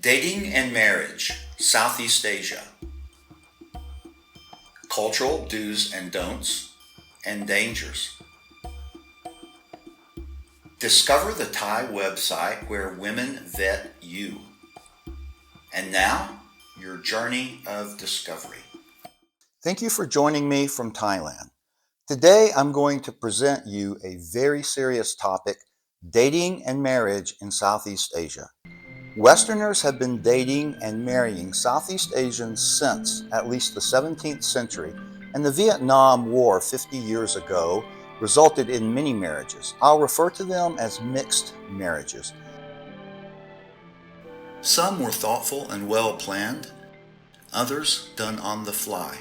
Dating and marriage, Southeast Asia. Cultural do's and don'ts and dangers. Discover the Thai website where women vet you. And now, your journey of discovery. Thank you for joining me from Thailand. Today I'm going to present you a very serious topic, dating and marriage in Southeast Asia. Westerners have been dating and marrying Southeast Asians since at least the 17th century, and the Vietnam War 50 years ago resulted in many marriages. I'll refer to them as mixed marriages. Some were thoughtful and well planned, others done on the fly.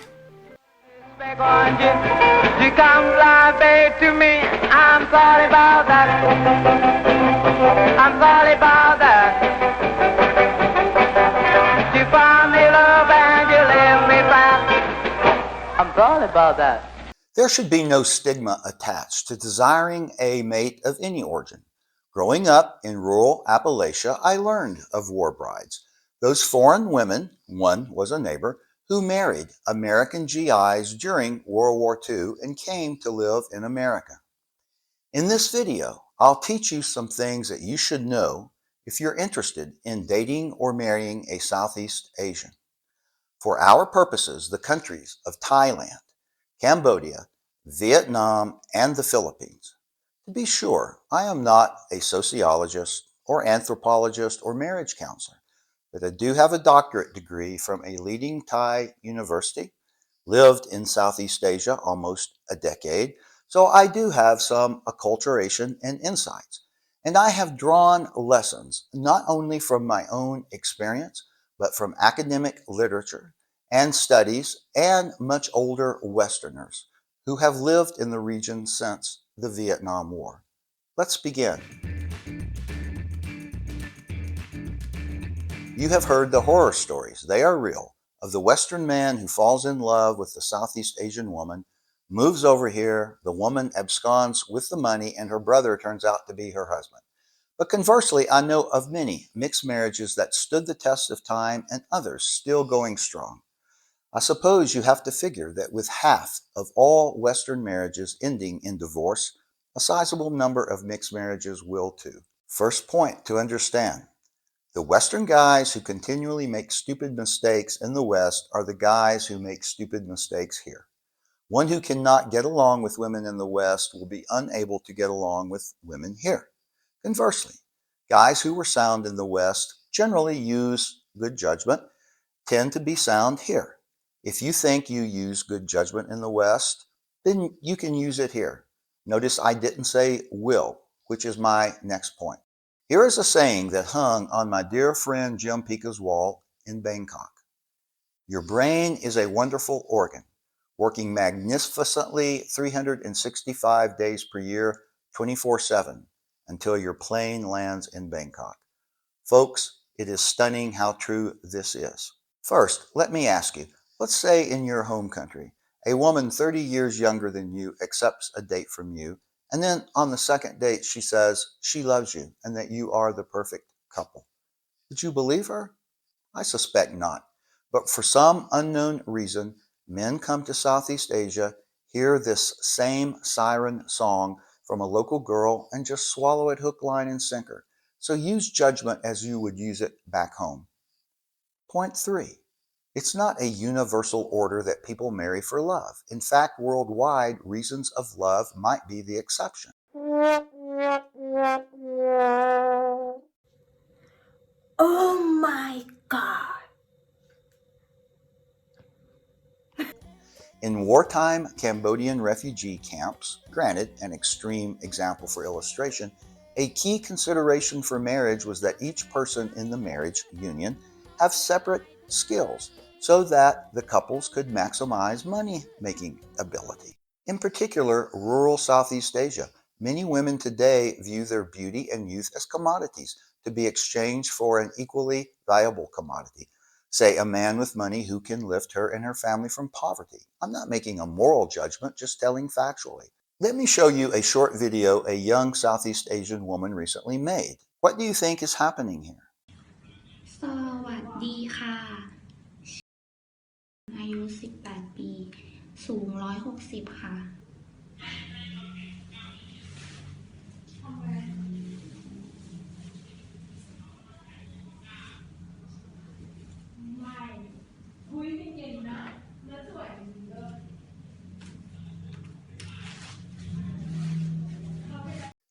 You come fly, babe, to me. I'm sorry about that. I'm sorry about that. You found me love and you left me fast. I'm sorry about that. There should be no stigma attached to desiring a mate of any origin. Growing up in rural Appalachia, I learned of war brides. Those foreign women, one was a neighbor, who married American GIs during World War II and came to live in America. In this video, I'll teach you some things that you should know if you're interested in dating or marrying a Southeast Asian. For our purposes, the countries of Thailand, Cambodia, Vietnam, and the Philippines. To be sure, I am not a sociologist or anthropologist or marriage counselor, but I do have a doctorate degree from a leading Thai university, lived in Southeast Asia almost a decade, so I do have some acculturation and insights. And I have drawn lessons not only from my own experience, but from academic literature and studies and much older Westerners who have lived in the region since the Vietnam War. Let's begin. You have heard the horror stories, they are real, of the Western man who falls in love with the Southeast Asian woman, moves over here, the woman absconds with the money, and her brother turns out to be her husband. But conversely, I know of many mixed marriages that stood the test of time and others still going strong. I suppose you have to figure that with half of all Western marriages ending in divorce, a sizable number of mixed marriages will too. First point to understand. The Western guys who continually make stupid mistakes in the West are the guys who make stupid mistakes here. One who cannot get along with women in the West will be unable to get along with women here. Conversely, guys who were sound in the West generally use good judgment, tend to be sound here. If you think you use good judgment in the West, then you can use it here. Notice I didn't say will, which is my next point. Here is a saying that hung on my dear friend Jim Pica's wall in Bangkok. Your brain is a wonderful organ, working magnificently 365 days per year, 24/7, until your plane lands in Bangkok. Folks, it is stunning how true this is. First, let me ask you, let's say in your home country, a woman 30 years younger than you accepts a date from you, and then on the second date, she says she loves you and that you are the perfect couple. Would you believe her? I suspect not. But for some unknown reason, men come to Southeast Asia, hear this same siren song from a local girl, and just swallow it hook, line, and sinker. So use judgment as you would use it back home. Point 3. It's not a universal order that people marry for love. In fact, worldwide, reasons of love might be the exception. Oh my God. In wartime Cambodian refugee camps, granted an extreme example for illustration, a key consideration for marriage was that each person in the marriage union have separate skills so that the couples could maximize money-making ability. In particular, rural Southeast Asia, many women today view their beauty and youth as commodities to be exchanged for an equally valuable commodity. Say a man with money who can lift her and her family from poverty. I'm not making a moral judgment, just telling factually. Let me show you a short video a young Southeast Asian woman recently made. What do you think is happening here? สวัสดีค่ะอายุ18ปีสูง160ค่ะ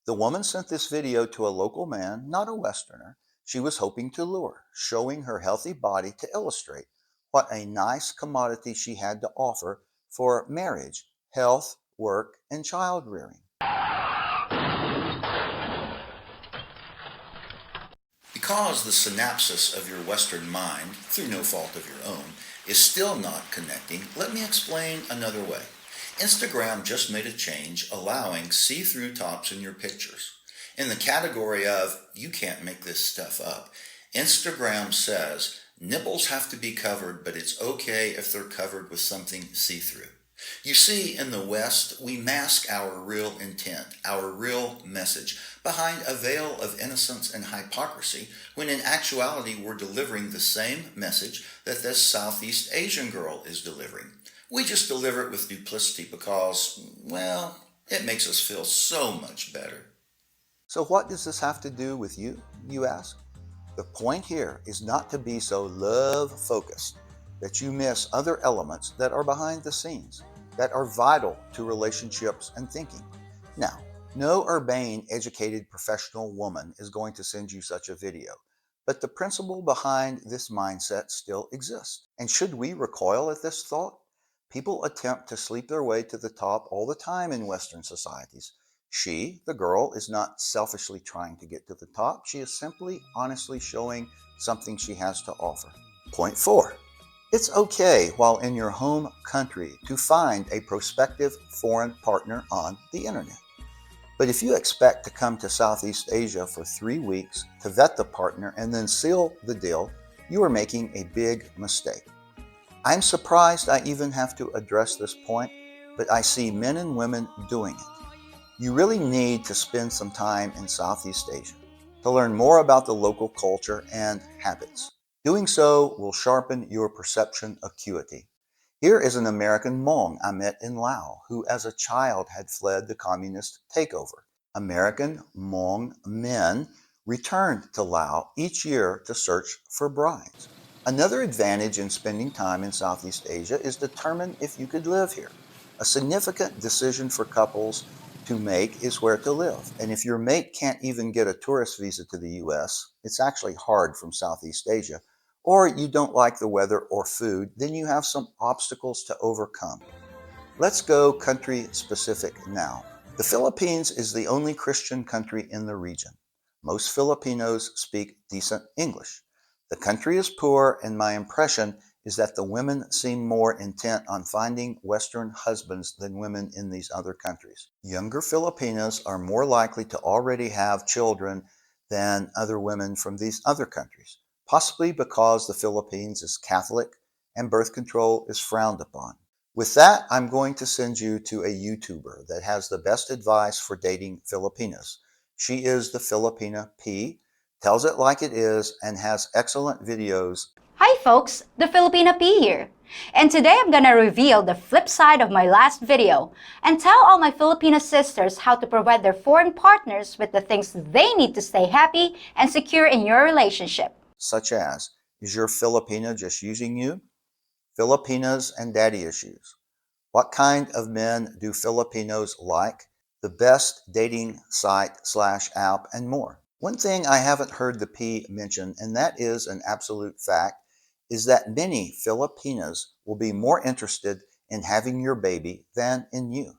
The woman sent this video to a local man, not a Westerner, she was hoping to lure, showing her healthy body to illustrate what a nice commodity she had to offer for marriage, health, work, and child rearing. Because the synapses of your Western mind, through no fault of your own, is still not connecting, let me explain another way. Instagram just made a change allowing see-through tops in your pictures. In the category of, you can't make this stuff up, Instagram says nipples have to be covered, but it's okay if they're covered with something see-through. You see, in the West, we mask our real intent, our real message, behind a veil of innocence and hypocrisy, when in actuality we're delivering the same message that this Southeast Asian girl is delivering. We just deliver it with duplicity because, well, it makes us feel so much better. So what does this have to do with you, you ask? The point here is not to be so love-focused that you miss other elements that are behind the scenes, that are vital to relationships and thinking. Now, no urbane, educated, professional woman is going to send you such a video, but the principle behind this mindset still exists. And should we recoil at this thought? People attempt to sleep their way to the top all the time in Western societies. She, the girl, is not selfishly trying to get to the top. She is simply honestly showing something she has to offer. Point 4. It's okay while in your home country to find a prospective foreign partner on the internet. But if you expect to come to Southeast Asia for 3 weeks to vet the partner and then seal the deal, you are making a big mistake. I'm surprised I even have to address this point, but I see men and women doing it. You really need to spend some time in Southeast Asia to learn more about the local culture and habits. Doing so will sharpen your perception acuity. Here is an American Hmong I met in Laos who as a child had fled the communist takeover. American Hmong men returned to Laos each year to search for brides. Another advantage in spending time in Southeast Asia is determine if you could live here. A significant decision for couples to make is where to live. And if your mate can't even get a tourist visa to the US, it's actually hard from Southeast Asia, or you don't like the weather or food, then you have some obstacles to overcome. Let's go country specific now. The Philippines is the only Christian country in the region. Most Filipinos speak decent English. The country is poor, and my impression is that the women seem more intent on finding Western husbands than women in these other countries. Younger Filipinas are more likely to already have children than other women from these other countries, possibly because the Philippines is Catholic and birth control is frowned upon. With that, I'm going to send you to a YouTuber that has the best advice for dating Filipinas. She is the Filipina P, tells it like it is, and has excellent videos. Hi folks, the Filipina P here. And today I'm gonna reveal the flip side of my last video and tell all my Filipino sisters how to provide their foreign partners with the things they need to stay happy and secure in your relationship. Such as, is your Filipina just using you? Filipinas and daddy issues. What kind of men do Filipinos like? The best dating site/app and more. One thing I haven't heard the P mention, and that is an absolute fact, is that many Filipinas will be more interested in having your baby than in you.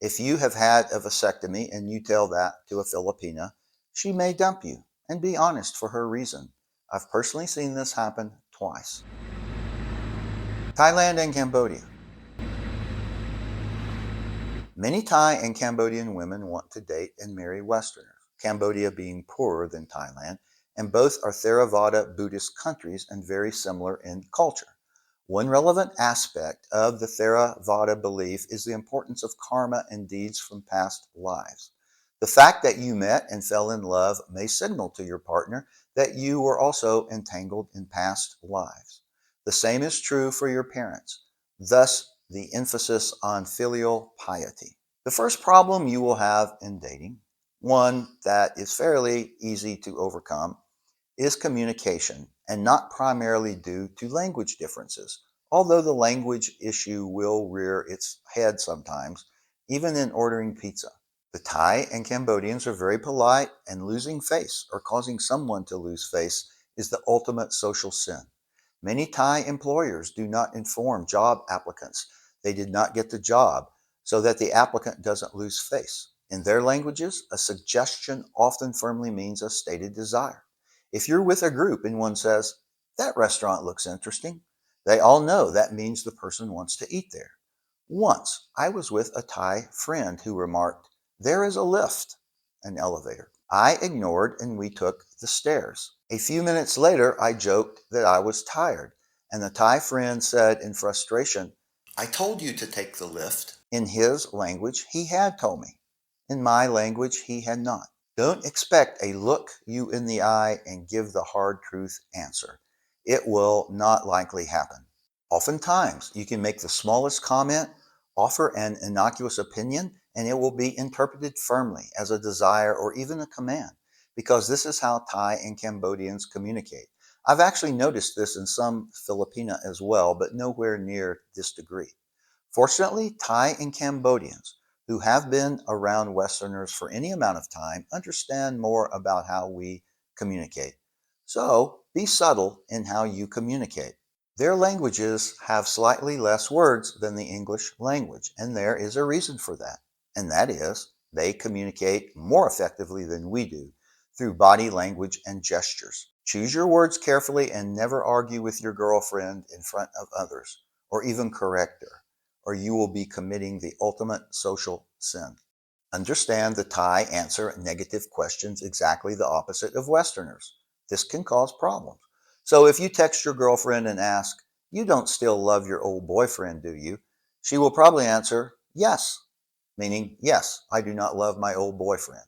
If you have had a vasectomy and you tell that to a Filipina, she may dump you, and be honest for her reason. I've personally seen this happen twice. Thailand and Cambodia. Many Thai and Cambodian women want to date and marry Westerners, Cambodia being poorer than Thailand, and both are Theravada Buddhist countries and very similar in culture. One relevant aspect of the Theravada belief is the importance of karma and deeds from past lives. The fact that you met and fell in love may signal to your partner that you were also entangled in past lives. The same is true for your parents, thus, the emphasis on filial piety. The first problem you will have in dating, one that is fairly easy to overcome, is communication, and not primarily due to language differences, although the language issue will rear its head sometimes, even in ordering pizza. The Thai and Cambodians are very polite, and losing face or causing someone to lose face is the ultimate social sin. Many Thai employers do not inform job applicants they did not get the job so that the applicant doesn't lose face. In their languages, a suggestion often firmly means a stated desire. If you're with a group and one says, "That restaurant looks interesting," they all know that means the person wants to eat there. Once, I was with a Thai friend who remarked, "There is a lift," an elevator. I ignored and we took the stairs. A few minutes later, I joked that I was tired, and the Thai friend said in frustration, "I told you to take the lift." In his language, he had told me. In my language, he had not. Don't expect a look you in the eye and give the hard truth answer. It will not likely happen. Oftentimes, you can make the smallest comment, offer an innocuous opinion, and it will be interpreted firmly as a desire or even a command, because this is how Thai and Cambodians communicate. I've actually noticed this in some Filipina as well, but nowhere near this degree. Fortunately, Thai and Cambodians who have been around Westerners for any amount of time understand more about how we communicate. So be subtle in how you communicate. Their languages have slightly less words than the English language, and there is a reason for that. And that is, they communicate more effectively than we do through body language and gestures. Choose your words carefully and never argue with your girlfriend in front of others, or even correct her, or you will be committing the ultimate social sin. Understand the Thai answer negative questions exactly the opposite of Westerners. This can cause problems. So if you text your girlfriend and ask, "You don't still love your old boyfriend, do you?" she will probably answer, "Yes," meaning, "Yes, I do not love my old boyfriend."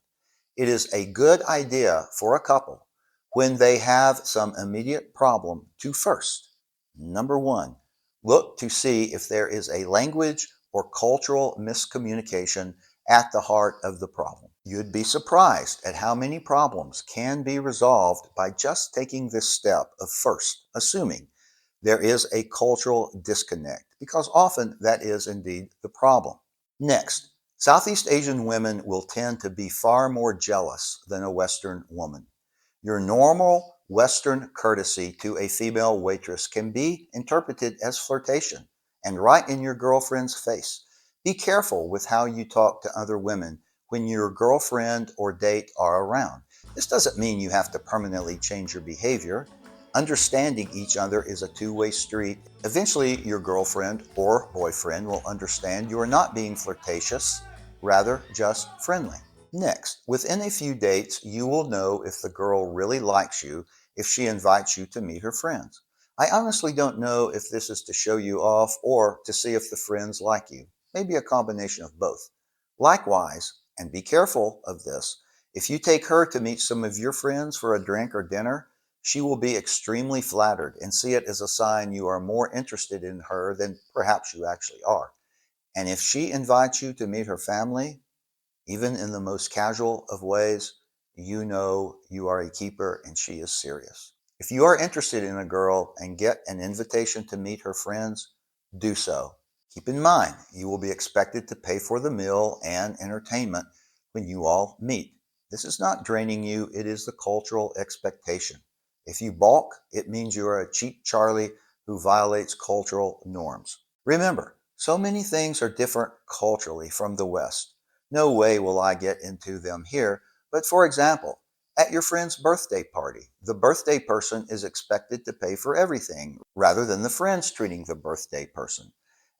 It is a good idea for a couple when they have some immediate problem to first, number one, look to see if there is a language or cultural miscommunication at the heart of the problem. You'd be surprised at how many problems can be resolved by just taking this step of first assuming there is a cultural disconnect, because often that is indeed the problem. Next, Southeast Asian women will tend to be far more jealous than a Western woman. Your normal Western courtesy to a female waitress can be interpreted as flirtation and right in your girlfriend's face. Be careful with how you talk to other women when your girlfriend or date are around. This doesn't mean you have to permanently change your behavior. Understanding each other is a two-way street. Eventually, your girlfriend or boyfriend will understand you are not being flirtatious, rather just friendly. Next, within a few dates, you will know if the girl really likes you if she invites you to meet her friends. I honestly don't know if this is to show you off or to see if the friends like you. Maybe a combination of both. Likewise, and be careful of this, if you take her to meet some of your friends for a drink or dinner, she will be extremely flattered and see it as a sign you are more interested in her than perhaps you actually are. And if she invites you to meet her family, even in the most casual of ways, you know you are a keeper and she is serious. If you are interested in a girl and get an invitation to meet her friends, do so. Keep in mind, you will be expected to pay for the meal and entertainment when you all meet. This is not draining you, it is the cultural expectation. If you balk, it means you are a cheap Charlie who violates cultural norms. Remember, so many things are different culturally from the West. No way will I get into them here, but for example, at your friend's birthday party, the birthday person is expected to pay for everything rather than the friends treating the birthday person.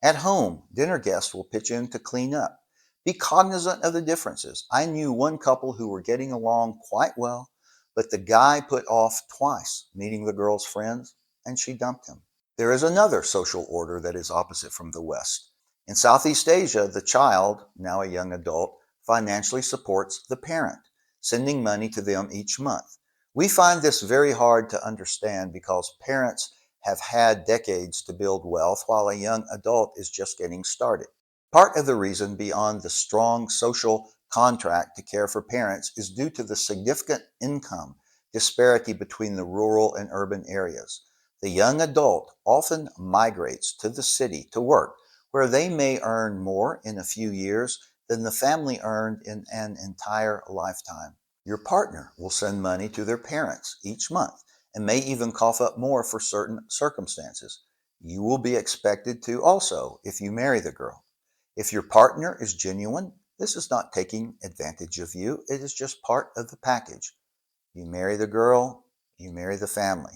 At home, dinner guests will pitch in to clean up. Be cognizant of the differences. I knew one couple who were getting along quite well, but the guy put off twice meeting the girl's friends, and she dumped him. There is another social order that is opposite from the West. In Southeast Asia, the child, now a young adult, financially supports the parent, sending money to them each month. We find this very hard to understand because parents have had decades to build wealth while a young adult is just getting started. Part of the reason beyond the strong social contract to care for parents is due to the significant income disparity between the rural and urban areas. The young adult often migrates to the city to work, where they may earn more in a few years than the family earned in an entire lifetime. Your partner will send money to their parents each month and may even cough up more for certain circumstances. You will be expected to also if you marry the girl. If your partner is genuine, this is not taking advantage of you, it is just part of the package. You marry the girl, you marry the family.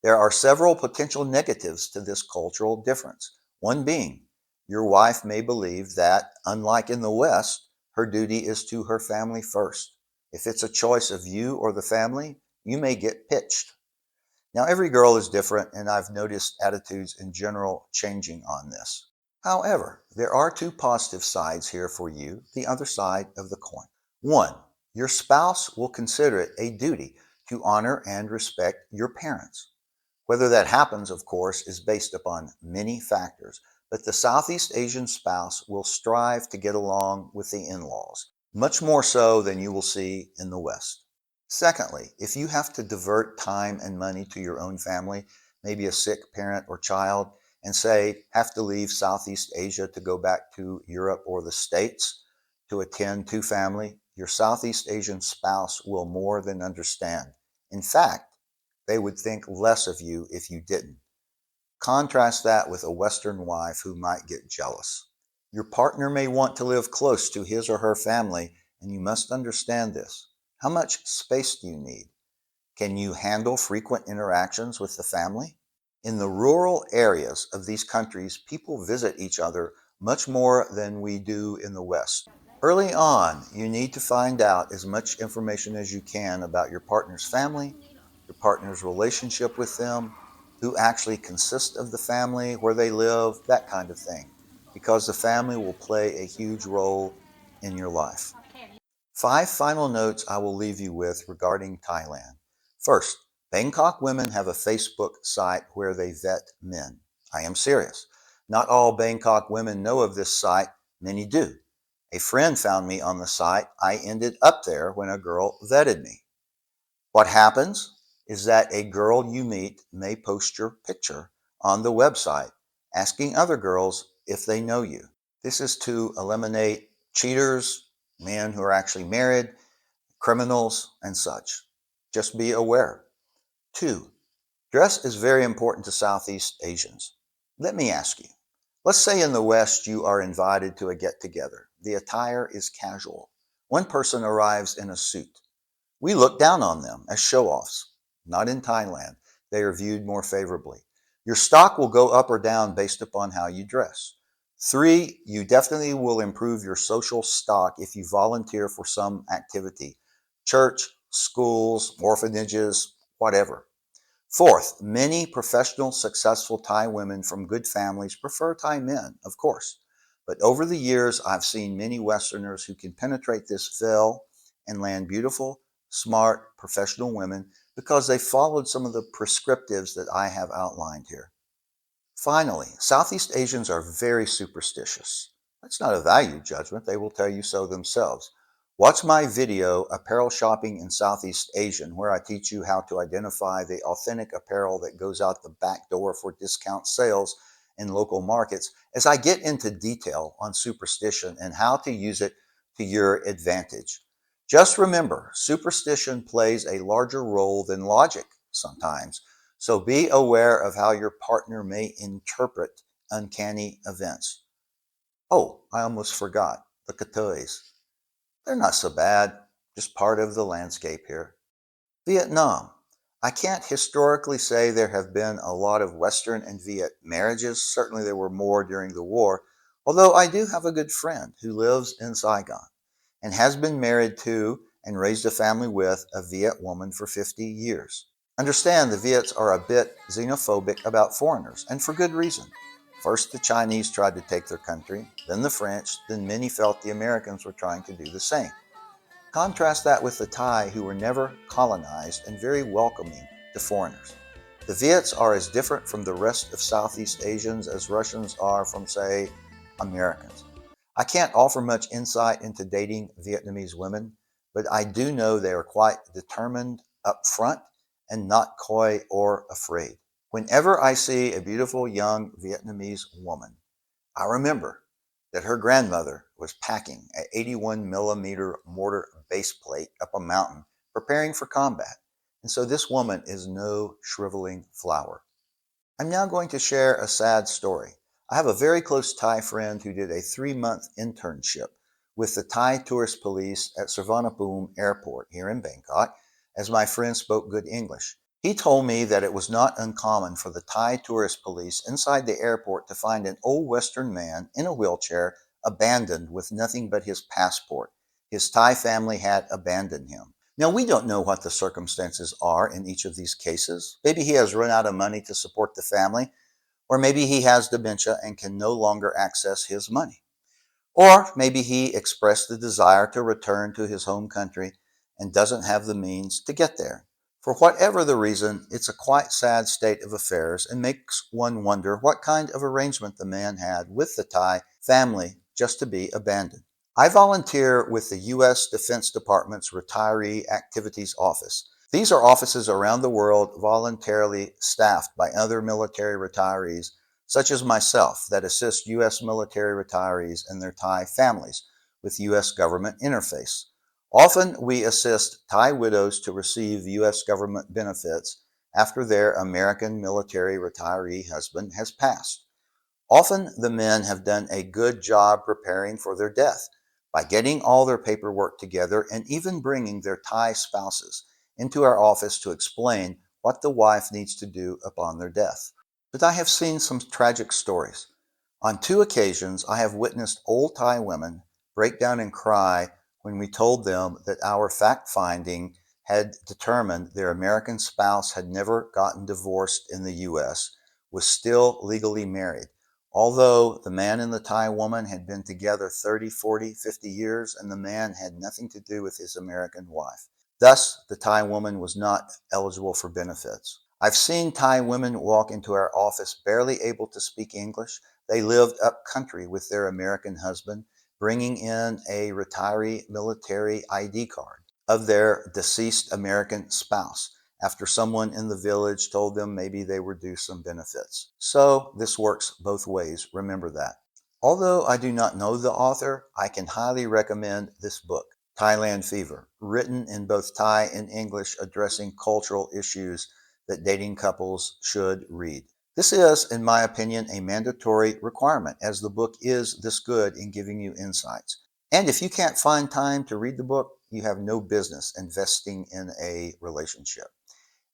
There are several potential negatives to this cultural difference. One being, your wife may believe that, unlike in the West, her duty is to her family first. If it's a choice of you or the family, you may get pitched. Now, every girl is different, and I've noticed attitudes in general changing on this. However, there are two positive sides here for you, the other side of the coin. One, your spouse will consider it a duty to honor and respect your parents. Whether that happens, of course, is based upon many factors, but the Southeast Asian spouse will strive to get along with the in-laws, much more so than you will see in the West. Secondly, if you have to divert time and money to your own family, maybe a sick parent or child, and say have to leave Southeast Asia to go back to Europe or the States to attend to family, your Southeast Asian spouse will more than understand. In fact, they would think less of you if you didn't. Contrast that with a Western wife who might get jealous. Your partner may want to live close to his or her family, and you must understand this. How much space do you need? Can you handle frequent interactions with the family? In the rural areas of these countries, people visit each other much more than we do in the West. Early on, you need to find out as much information as you can about your partner's family, your partner's relationship with them, who actually consists of the family, where they live, that kind of thing, because the family will play a huge role in your life. 5 final notes I will leave you with regarding Thailand. First, Bangkok women have a Facebook site where they vet men. I am serious. Not all Bangkok women know of this site, many do. A friend found me on the site. I ended up there when a girl vetted me. What happens is that a girl you meet may post your picture on the website, asking other girls if they know you. This is to eliminate cheaters, men who are actually married, criminals, and such. Just be aware. 2, dress is very important to Southeast Asians. Let me ask you. Let's say in the West you are invited to a get together. The attire is casual. One person arrives in a suit. We look down on them as show offs. Not in Thailand. They are viewed more favorably. Your stock will go up or down based upon how you dress. 3, you definitely will improve your social stock if you volunteer for some activity. Church, schools, orphanages, whatever. Fourth, many professional, successful Thai women from good families prefer Thai men, of course. But over the years, I've seen many Westerners who can penetrate this veil and land beautiful, smart, professional women because they followed some of the prescriptives that I have outlined here. Finally, Southeast Asians are very superstitious. That's not a value judgment, they will tell you so themselves. Watch my video, Apparel Shopping in Southeast Asian, where I teach you how to identify the authentic apparel that goes out the back door for discount sales in local markets, as I get into detail on superstition and how to use it to your advantage. Just remember, superstition plays a larger role than logic sometimes. So be aware of how your partner may interpret uncanny events. Oh, I almost forgot the katoys. They're not so bad, just part of the landscape here. Vietnam. I can't historically say there have been a lot of Western and Viet marriages. Certainly there were more during the war, although I do have a good friend who lives in Saigon and has been married to and raised a family with a Viet woman for 50 years. Understand the Viets are a bit xenophobic about foreigners, and for good reason. First, the Chinese tried to take their country, then the French, then many felt the Americans were trying to do the same. Contrast that with the Thai, who were never colonized and very welcoming to foreigners. The Viets are as different from the rest of Southeast Asians as Russians are from, say, Americans. I can't offer much insight into dating Vietnamese women, but I do know they are quite determined, upfront, and not coy or afraid. Whenever I see a beautiful young Vietnamese woman, I remember that her grandmother was packing an 81 millimeter mortar base plate up a mountain, preparing for combat. And so this woman is no shriveling flower. I'm now going to share a sad story. I have a very close Thai friend who did a 3-month internship with the Thai tourist police at Suvarnabhumi Airport here in Bangkok, as my friend spoke good English. He told me that it was not uncommon for the Thai tourist police inside the airport to find an old Western man in a wheelchair abandoned with nothing but his passport. His Thai family had abandoned him. Now, we don't know what the circumstances are in each of these cases. Maybe he has run out of money to support the family, or maybe he has dementia and can no longer access his money. Or maybe he expressed the desire to return to his home country and doesn't have the means to get there. For whatever the reason, it's a quite sad state of affairs and makes one wonder what kind of arrangement the man had with the Thai family just to be abandoned. I volunteer with the U.S. Defense Department's Retiree Activities Office. These are offices around the world voluntarily staffed by other military retirees, such as myself, that assist U.S. military retirees and their Thai families with U.S. government interface. Often we assist Thai widows to receive U.S. government benefits after their American military retiree husband has passed. Often the men have done a good job preparing for their death by getting all their paperwork together and even bringing their Thai spouses into our office to explain what the wife needs to do upon their death. But I have seen some tragic stories. On 2 occasions, I have witnessed old Thai women break down and cry when we told them that our fact finding had determined their American spouse had never gotten divorced in the U.S., was still legally married, although the man and the Thai woman had been together 30, 40, 50 years and the man had nothing to do with his American wife. Thus, the Thai woman was not eligible for benefits. I've seen Thai women walk into our office barely able to speak English. They lived up country with their American husband, bringing in a retiree military ID card of their deceased American spouse after someone in the village told them maybe they were due some benefits. So this works both ways, remember that. Although I do not know the author, I can highly recommend this book, Thailand Fever, written in both Thai and English, addressing cultural issues that dating couples should read. This is, in my opinion, a mandatory requirement, as the book is this good in giving you insights. And if you can't find time to read the book, you have no business investing in a relationship.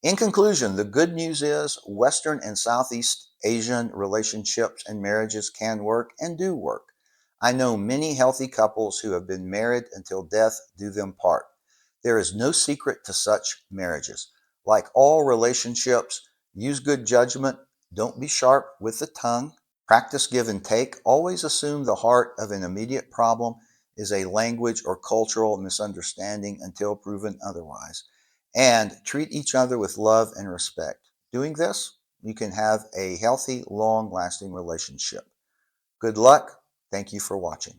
In conclusion, the good news is Western and Southeast Asian relationships and marriages can work and do work. I know many healthy couples who have been married until death do them part. There is no secret to such marriages. Like all relationships, use good judgment, don't be sharp with the tongue, practice give and take, always assume the heart of an immediate problem is a language or cultural misunderstanding until proven otherwise, and treat each other with love and respect. Doing this, you can have a healthy, long lasting relationship. Good luck. Thank you for watching.